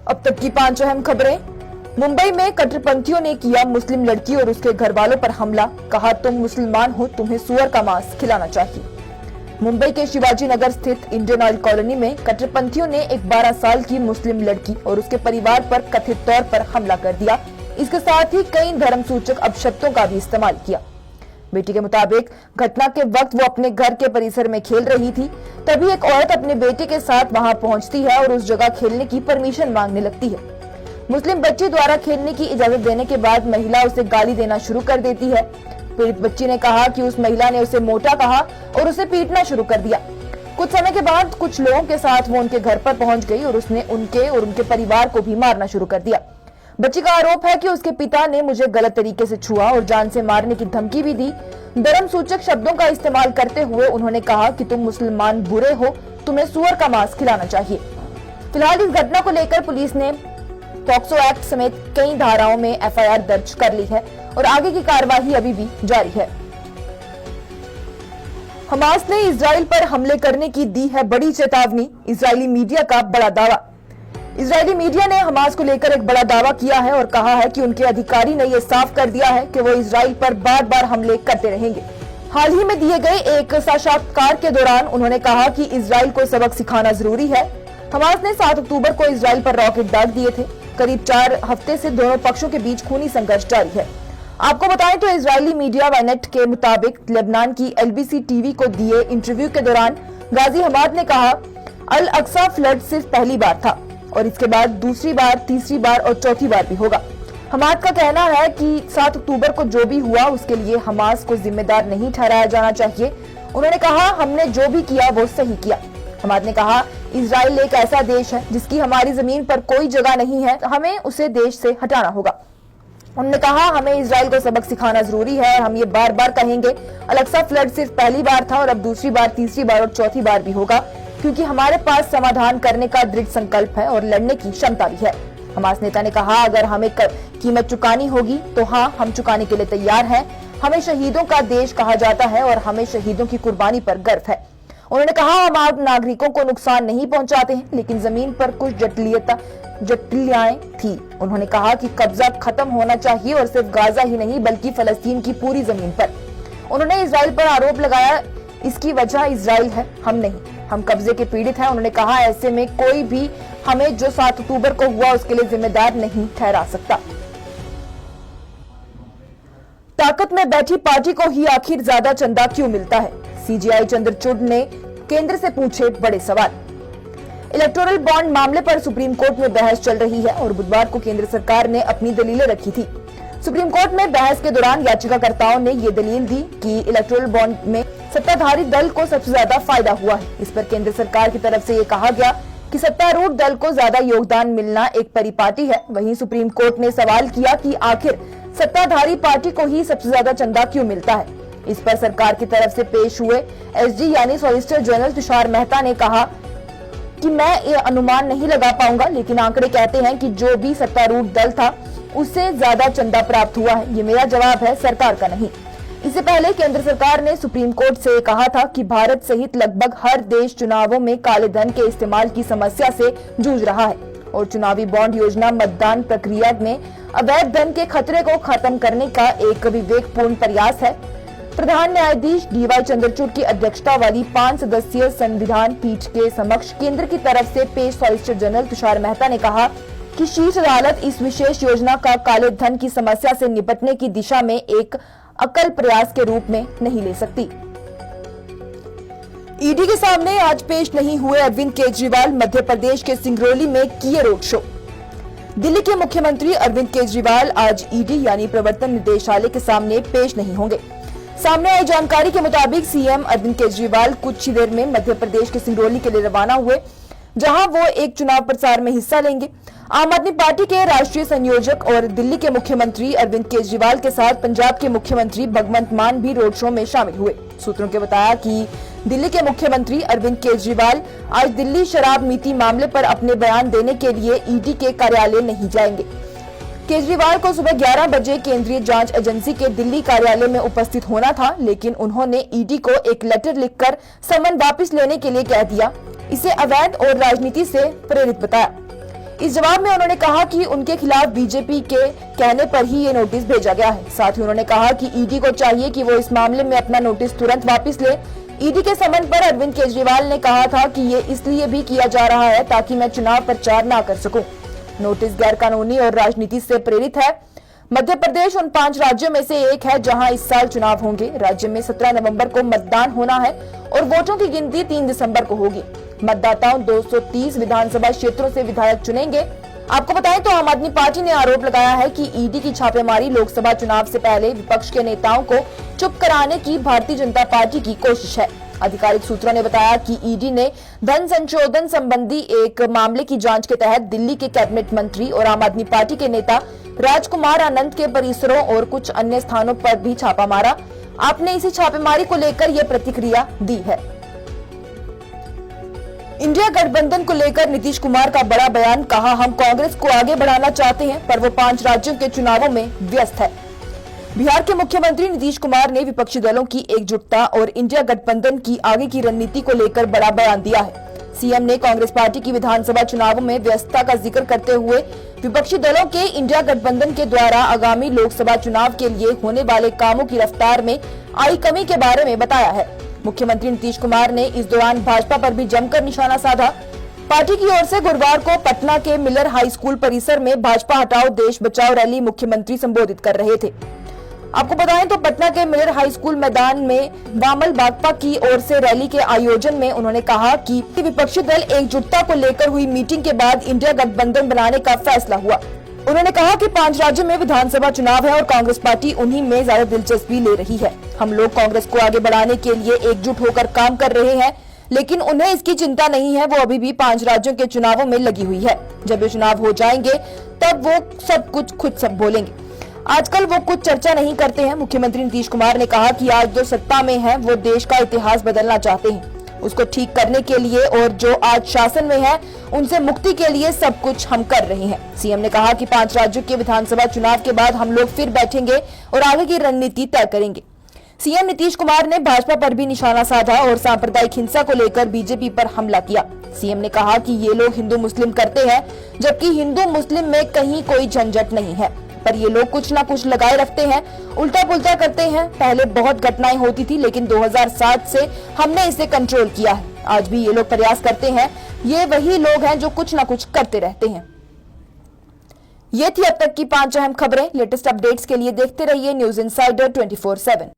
अब तक की 5 अहम खबरें। मुंबई में कट्टरपंथियों ने किया मुस्लिम लड़की और उसके घर वालों पर हमला, कहा तुम मुसलमान हो, तुम्हें सुअर का मांस खिलाना चाहिए। मुंबई के शिवाजी नगर स्थित इंडियन ऑयल कॉलोनी में कट्टरपंथियों ने एक 12 साल की मुस्लिम लड़की और उसके परिवार पर कथित तौर पर हमला कर दिया। इसके साथ ही कई धर्मसूचक अपशब्दों का भी इस्तेमाल किया। बेटी के मुताबिक घटना के वक्त वो अपने घर के परिसर में खेल रही थी, तभी एक औरत अपने बेटे के साथ वहां पहुंचती है और उस जगह खेलने की परमिशन मांगने लगती है। मुस्लिम बच्ची द्वारा खेलने की इजाजत देने के बाद महिला उसे गाली देना शुरू कर देती है। पीड़ित बच्ची ने कहा कि उस महिला ने उसे मोटा कहा और उसे पीटना शुरू कर दिया। कुछ समय के बाद कुछ लोगों के साथ वो उनके घर पर पहुंच गई और उसने उनके परिवार को भी मारना शुरू कर दिया। बच्ची का आरोप है कि उसके पिता ने मुझे गलत तरीके से छुआ और जान से मारने की धमकी भी दी। धर्मसूचक शब्दों का इस्तेमाल करते हुए उन्होंने कहा कि तुम मुसलमान बुरे हो, तुम्हें सुअर का मांस खिलाना चाहिए। फिलहाल इस घटना को लेकर पुलिस ने पॉक्सो एक्ट समेत कई धाराओं में एफआईआर दर्ज कर ली है और आगे की कार्रवाई अभी भी जारी है। हमास ने इजराइल पर हमले करने की दी है बड़ी चेतावनी, इजरायली मीडिया का बड़ा दावा। इजरायली मीडिया ने हमास को लेकर एक बड़ा दावा किया है और कहा है कि उनके अधिकारी ने यह साफ कर दिया है कि वो इजराइल पर बार बार हमले करते रहेंगे। हाल ही में दिए गए एक साक्षात्कार के दौरान उन्होंने कहा कि इजराइल को सबक सिखाना जरूरी है। हमास ने 7 अक्टूबर को इजराइल पर रॉकेट दाग दिए थे। करीब 4 हफ्ते से दोनों पक्षों के बीच खूनी संघर्ष जारी है। आपको बताएं तो इजरायली मीडिया वायनेट के मुताबिक लेबनान की एलबीसी टीवी को दिए इंटरव्यू के दौरान गाजी हमाद ने कहा, अल अक्सा फ्लड सिर्फ पहली बार था और इसके बाद दूसरी बार, तीसरी बार और चौथी बार भी होगा। हमाद का कहना है कि 7 अक्टूबर को जो भी हुआ उसके लिए हमास को जिम्मेदार नहीं ठहराया जाना चाहिए। उन्होंने कहा, हमने जो भी किया वो सही किया। हमाद ने कहा, इजराइल एक ऐसा देश है जिसकी हमारी जमीन पर कोई जगह नहीं है, हमें उसे देश से हटाना होगा। उन्होंने कहा, हमें इजराइल को सबक सिखाना जरूरी है और हम ये बार बार कहेंगे। अल-अक्सा फ्लड सिर्फ पहली बार था और अब दूसरी बार, तीसरी बार और चौथी बार भी होगा, क्योंकि हमारे पास समाधान करने का दृढ़ संकल्प है और लड़ने की क्षमता भी है। हमास नेता ने कहा, अगर हमें कीमत चुकानी होगी तो हाँ, हम चुकाने के लिए तैयार हैं। हमें शहीदों का देश कहा जाता है और हमें शहीदों की कुर्बानी पर गर्व है। उन्होंने कहा, हम आम नागरिकों को नुकसान नहीं पहुंचाते हैं, लेकिन जमीन पर कुछ जटिलताएं थी। उन्होंने कहा कि कब्जा खत्म होना चाहिए और सिर्फ गाजा ही नहीं बल्कि फलस्तीन की पूरी जमीन पर। उन्होंने इजराइल पर आरोप लगाया, इसकी वजह इजराइल है, हम नहीं, हम कब्जे के पीड़ित हैं। उन्होंने कहा, ऐसे में कोई भी हमें जो 7 अक्टूबर को हुआ उसके लिए जिम्मेदार नहीं ठहरा सकता। ताकत में बैठी पार्टी को ही आखिर ज्यादा चंदा क्यों मिलता है? सीजेआई चंद्रचूड़ ने केंद्र से पूछे बड़े सवाल। इलेक्टोरल बॉन्ड मामले पर सुप्रीम कोर्ट में बहस चल रही है और बुधवार को केंद्र सरकार ने अपनी दलीलें रखी थी। सुप्रीम कोर्ट में बहस के दौरान याचिकाकर्ताओं ने ये दलील दी कि इलेक्टोरल बॉन्ड में सत्ताधारी दल को सबसे ज्यादा फायदा हुआ है। इस पर केंद्र सरकार की तरफ से ये कहा गया कि सत्तारूढ़ दल को ज्यादा योगदान मिलना एक परिपाटी है। वहीं सुप्रीम कोर्ट ने सवाल किया कि आखिर सत्ताधारी पार्टी को ही सबसे ज्यादा चंदा क्यों मिलता है। इस पर सरकार की तरफ से पेश हुए एसजी यानी सॉलिसिटर जनरल तुषार मेहता ने कहा कि मैं ये अनुमान नहीं लगा पाऊंगा, लेकिन आंकड़े कहते हैं कि जो भी सत्तारूढ़ दल था उससे ज्यादा चंदा प्राप्त हुआ है। ये मेरा जवाब है, सरकार का नहीं। इससे पहले केंद्र सरकार ने सुप्रीम कोर्ट से कहा था कि भारत सहित लगभग हर देश चुनावों में काले धन के इस्तेमाल की समस्या से जूझ रहा है और चुनावी बॉन्ड योजना मतदान प्रक्रिया में अवैध धन के खतरे को खत्म करने का एक विवेकपूर्ण प्रयास है। प्रधान न्यायाधीश डीवाई चंद्रचूड़ की अध्यक्षता वाली 5 सदस्यीय संविधान पीठ के समक्ष केंद्र की तरफ से पेश सॉलिसिटर जनरल तुषार मेहता ने कहा कि शीर्ष अदालत इस विशेष योजना का काले धन की समस्या से निपटने की दिशा में एक अकल प्रयास के रूप में नहीं ले सकती। ईडी के सामने आज पेश नहीं हुए अरविंद केजरीवाल, मध्य प्रदेश के सिंगरौली में किए रोड शो। दिल्ली के मुख्यमंत्री अरविंद केजरीवाल आज ईडी यानी प्रवर्तन निदेशालय के सामने पेश नहीं होंगे। सामने आई जानकारी के मुताबिक सीएम अरविंद केजरीवाल कुछ ही देर में मध्य प्रदेश के सिंगरौली के लिए रवाना हुए, जहां वो एक चुनाव प्रचार में हिस्सा लेंगे। आम आदमी पार्टी के राष्ट्रीय संयोजक और दिल्ली के मुख्यमंत्री अरविंद केजरीवाल के साथ पंजाब के मुख्यमंत्री भगवंत मान भी रोड शो में शामिल हुए। सूत्रों के बताया कि दिल्ली के मुख्यमंत्री अरविंद केजरीवाल आज दिल्ली शराब नीति मामले पर अपने बयान देने के लिए ईडी के कार्यालय नहीं जाएंगे। केजरीवाल को सुबह 11 बजे केंद्रीय जांच एजेंसी के दिल्ली कार्यालय में उपस्थित होना था, लेकिन उन्होंने ईडी को एक लेटर लिखकर समन वापस लेने के लिए कह दिया। इसे अवैध और राजनीति से प्रेरित बताया। इस जवाब में उन्होंने कहा कि उनके खिलाफ बीजेपी के कहने पर ही ये नोटिस भेजा गया है। साथ ही उन्होंने कहा कि ईडी को चाहिए कि वो इस मामले में अपना नोटिस तुरंत वापस ले। ईडी के समन पर अरविंद केजरीवाल ने कहा था कि ये इसलिए भी किया जा रहा है ताकि मैं चुनाव प्रचार न कर सकूं। नोटिस गैरकानूनी और राजनीति से प्रेरित है। मध्य प्रदेश उन 5 राज्यों में से एक है जहां इस साल चुनाव होंगे। राज्य में 17 नवंबर को मतदान होना है और वोटों की गिनती 3 दिसंबर को होगी। मतदाताओं 230 विधानसभा क्षेत्रों से विधायक चुनेंगे। आपको बताएं तो आम आदमी पार्टी ने आरोप लगाया है कि ईडी की छापेमारी लोकसभा चुनाव से पहले विपक्ष के नेताओं को चुप कराने की भारतीय जनता पार्टी की कोशिश है। आधिकारिक सूत्रों ने बताया कि ईडी ने धन संशोधन संबंधी एक मामले की जांच के तहत दिल्ली के कैबिनेट मंत्री और आम आदमी पार्टी के नेता राजकुमार आनंद के परिसरों और कुछ अन्य स्थानों पर भी छापा मारा। आपने इसी छापेमारी को लेकर यह प्रतिक्रिया दी है। इंडिया गठबंधन को लेकर नीतीश कुमार का बड़ा बयान, कहा हम कांग्रेस को आगे बढ़ाना चाहते हैं पर वो 5 राज्यों के चुनावों में व्यस्त है। बिहार के मुख्यमंत्री नीतीश कुमार ने विपक्षी दलों की एकजुटता और इंडिया गठबंधन की आगे की रणनीति को लेकर बड़ा बयान दिया है। सीएम ने कांग्रेस पार्टी की विधानसभा चुनावों में व्यस्तता का जिक्र करते हुए विपक्षी दलों के इंडिया गठबंधन के द्वारा आगामी लोकसभा चुनाव के लिए होने वाले कामों की रफ्तार में आई कमी के बारे में बताया है। मुख्यमंत्री नीतीश कुमार ने इस दौरान भाजपा पर भी जमकर निशाना साधा। पार्टी की ओर से गुरुवार को पटना के मिलर हाई स्कूल परिसर में भाजपा हटाओ देश बचाओ रैली मुख्यमंत्री संबोधित कर रहे थे। आपको बताएं तो पटना के मिलर हाई स्कूल मैदान में वामल बागपा की ओर से रैली के आयोजन में उन्होंने कहा कि विपक्षी दल एकजुटता को लेकर हुई मीटिंग के बाद इंडिया गठबंधन बनाने का फैसला हुआ। उन्होंने कहा कि 5 राज्यों में विधानसभा चुनाव है और कांग्रेस पार्टी उन्हीं में ज्यादा दिलचस्पी ले रही है। हम लोग कांग्रेस को आगे बढ़ाने के लिए एकजुट होकर काम कर रहे हैं, लेकिन उन्हें इसकी चिंता नहीं है। वो अभी भी 5 राज्यों के चुनावों में लगी हुई है। जब ये चुनाव हो जाएंगे तब वो सब कुछ खुद सब बोलेंगे। आजकल वो कुछ चर्चा नहीं करते हैं। मुख्यमंत्री नीतीश कुमार ने कहा कि आज जो सत्ता में है वो देश का इतिहास बदलना चाहते हैं। उसको ठीक करने के लिए और जो आज शासन में है उनसे मुक्ति के लिए सब कुछ हम कर रहे हैं। सीएम ने कहा कि 5 राज्यों के विधानसभा चुनाव के बाद हम लोग फिर बैठेंगे और आगे की रणनीति तय करेंगे। सीएम नीतीश कुमार ने भाजपा पर भी निशाना साधा और सांप्रदायिक हिंसा को लेकर बीजेपी पर हमला किया। सीएम ने कहा कि ये लोग हिंदू मुस्लिम करते हैं, जबकि हिंदू मुस्लिम में कहीं कोई झंझट नहीं है, पर ये लोग कुछ ना कुछ लगाए रखते हैं, उल्टा पुल्टा करते हैं। पहले बहुत घटनाएं होती थी, लेकिन 2007 से हमने इसे कंट्रोल किया है। आज भी ये लोग प्रयास करते हैं। ये वही लोग हैं जो कुछ ना कुछ करते रहते हैं। ये थी अब तक की 5 अहम खबरें। लेटेस्ट अपडेट्स के लिए देखते रहिए न्यूज इनसाइडर 24/7।